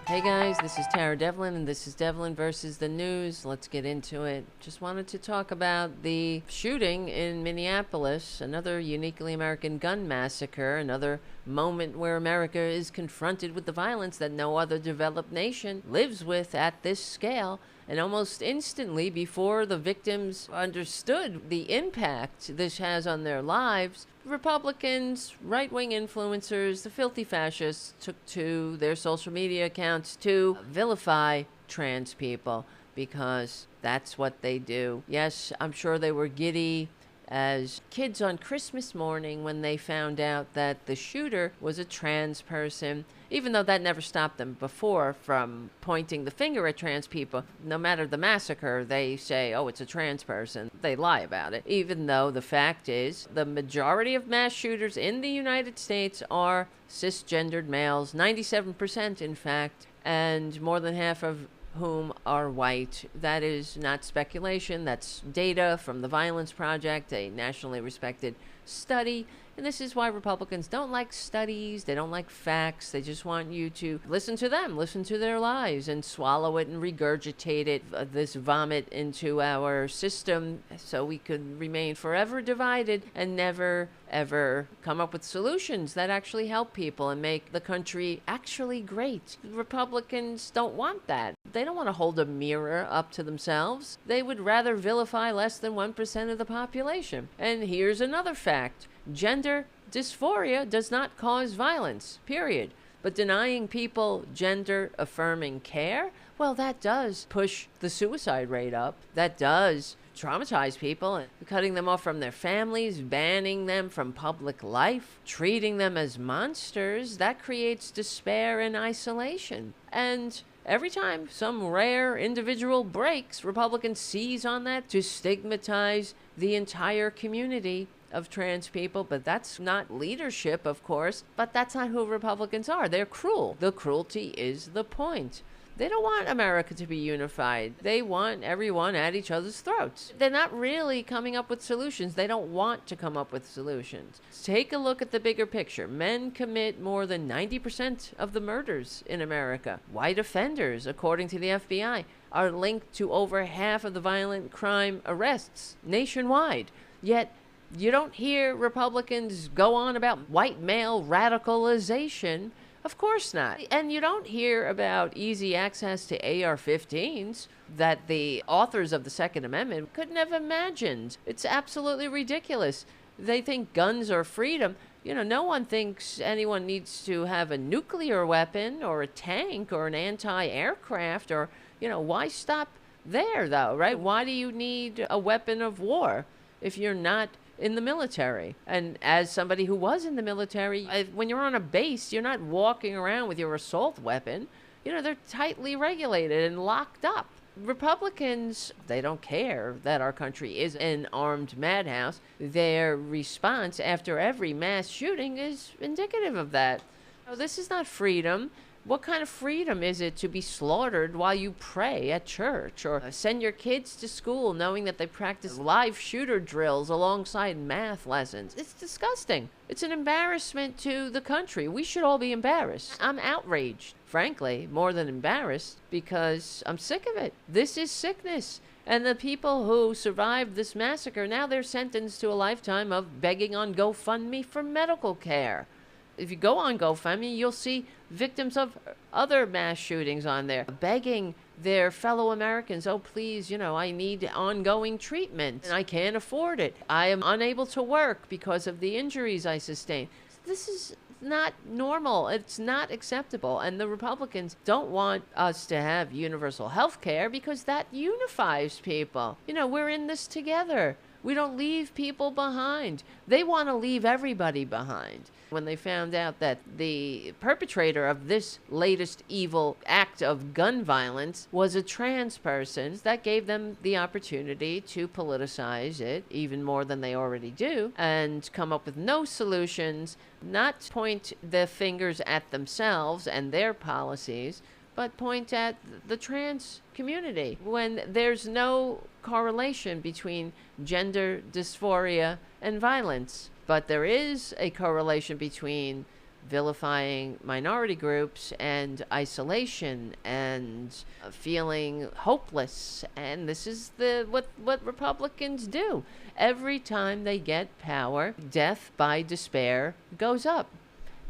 Hey guys, this is Tara Devlin, and this is Devlin versus the News. Let's get into it. Just wanted to talk about the shooting in Minneapolis, another uniquely American gun massacre, another moment where America is confronted with the violence that no other developed nation lives with at this scale. And almost instantly, before the victims understood the impact this has on their lives, Republicans, right wing influencers, the filthy fascists took to their social media accounts to vilify trans people because that's what they do. Yes, I'm sure they were giddy as kids on Christmas morning when they found out that the shooter was a trans person, even though that never stopped them before from pointing the finger at trans people. No matter the massacre, they say, oh, it's a trans person. They lie about it, even though the fact is the majority of mass shooters in the United States are cisgendered males, 97% in fact, and more than half of whom are white. That is not speculation, that's data from the Violence Project, a nationally respected study. And this is why Republicans don't like studies, they don't like facts, they just want you to listen to them, listen to their lies, and swallow it and regurgitate it, this vomit into our system, so we could remain forever divided and never, ever come up with solutions that actually help people and make the country actually great. Republicans don't want that. They don't want to hold a mirror up to themselves. They would rather vilify less than 1% of the population. And here's another fact. Gender dysphoria does not cause violence, period. But denying people gender affirming care, well, that does push the suicide rate up. That does traumatize people, cutting them off from their families, banning them from public life, treating them as monsters. That creates despair and isolation. And every time some rare individual breaks, Republicans seize on that to stigmatize the entire community of trans people. But that's not leadership, of course, but that's not who Republicans are. They're cruel. The cruelty is the point. They don't want America to be unified. They want everyone at each other's throats. They're not really coming up with solutions. They don't want to come up with solutions. Take a look at the bigger picture. Men commit more than 90% of the murders in America. White offenders, according to the FBI, are linked to over half of the violent crime arrests nationwide. Yet, you don't hear Republicans go on about white male radicalization. Of course not. And you don't hear about easy access to AR-15s that the authors of the Second Amendment couldn't have imagined. It's absolutely ridiculous. They think guns are freedom. You know, no one thinks anyone needs to have a nuclear weapon or a tank or an anti-aircraft or, why stop there, though, right? Why do you need a weapon of war if you're not in the military? And as somebody who was in the military, when you're on a base, you're not walking around with your assault weapon. They're tightly regulated and locked up. Republicans, they don't care that our country is an armed madhouse. Their response after every mass shooting is indicative of that. This is not freedom. What kind of freedom is it to be slaughtered while you pray at church or send your kids to school knowing that they practice live shooter drills alongside math lessons? It's disgusting. It's an embarrassment to the country. We should all be embarrassed. I'm outraged, frankly, more than embarrassed, because I'm sick of it. This is sickness. And the people who survived this massacre, now they're sentenced to a lifetime of begging on GoFundMe for medical care. If you go on GoFundMe, you'll see victims of other mass shootings on there begging their fellow Americans, oh, please, I need ongoing treatment and I can't afford it. I am unable to work because of the injuries I sustained. This is not normal. It's not acceptable. And the Republicans don't want us to have universal health care because that unifies people. We're in this together. We don't leave people behind. They want to leave everybody behind. When they found out that the perpetrator of this latest evil act of gun violence was a trans person, that gave them the opportunity to politicize it even more than they already do and come up with no solutions, not point the fingers at themselves and their policies, but point at the trans community when there's no correlation between gender dysphoria and violence. But there is a correlation between vilifying minority groups and isolation and feeling hopeless. And this is what Republicans do. Every time they get power, death by despair goes up.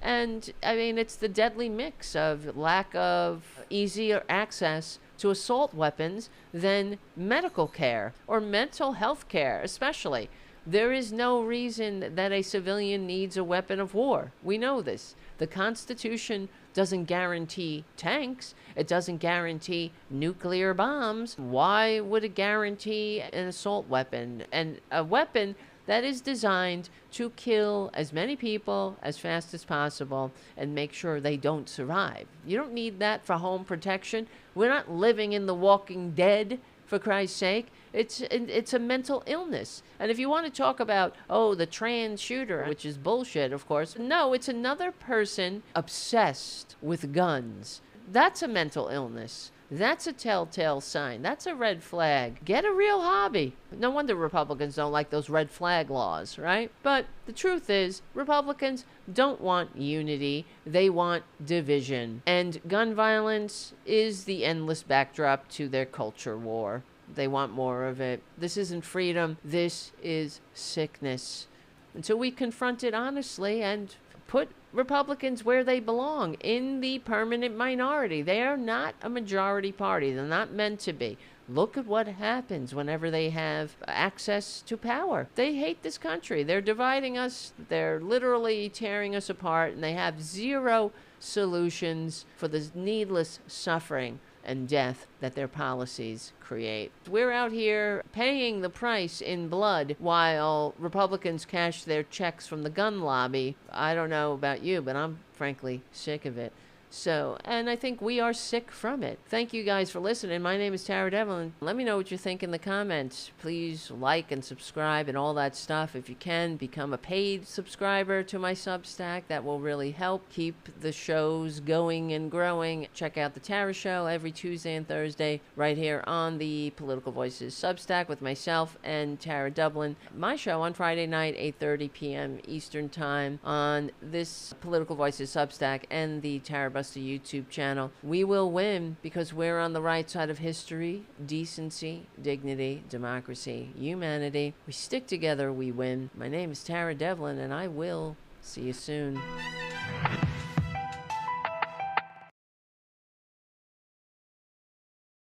And I mean, it's the deadly mix of lack of easier access to assault weapons than medical care or mental health care, especially. There is no reason that a civilian needs a weapon of war. We know this. The Constitution doesn't guarantee tanks. It doesn't guarantee nuclear bombs. Why would it guarantee an assault weapon? And a weapon that is designed to kill as many people as fast as possible and make sure they don't survive. You don't need that for home protection. We're not living in The Walking Dead, for Christ's sake. It's a mental illness. And if you want to talk about, oh, the trans shooter, which is bullshit, of course, no, it's another person obsessed with guns. That's a mental illness. That's a telltale sign. That's a red flag. Get a real hobby. No wonder Republicans don't like those red flag laws, right? But the truth is, Republicans don't want unity. They want division. And gun violence is the endless backdrop to their culture war. They want more of it. This isn't freedom. This is sickness. Until we confront it honestly and put Republicans where they belong, in the permanent minority. They are not a majority party. They're not meant to be. Look at what happens whenever they have access to power. They hate this country. They're dividing us. They're literally tearing us apart, and they have zero solutions for the needless suffering and death that their policies create. We're out here paying the price in blood while Republicans cash their checks from the gun lobby. I don't know about you, but I'm frankly sick of it. So, and I think we are sick from it. Thank you guys for listening. My name is Tara Devlin. Let me know what you think in the comments. Please like and subscribe and all that stuff. If you can, become a paid subscriber to my Substack. That will really help keep the shows going and growing. Check out The Tara Show every Tuesday and Thursday right here on the Political Voices Substack with myself and Tara Devlin. My show on Friday night, 8:30 p.m. Eastern Time on this Political Voices Substack and the Tara Buster YouTube channel. We will win because we're on the right side of history, decency, dignity, democracy, humanity. We stick together, we win. My name is Tara Devlin, and I will see you soon.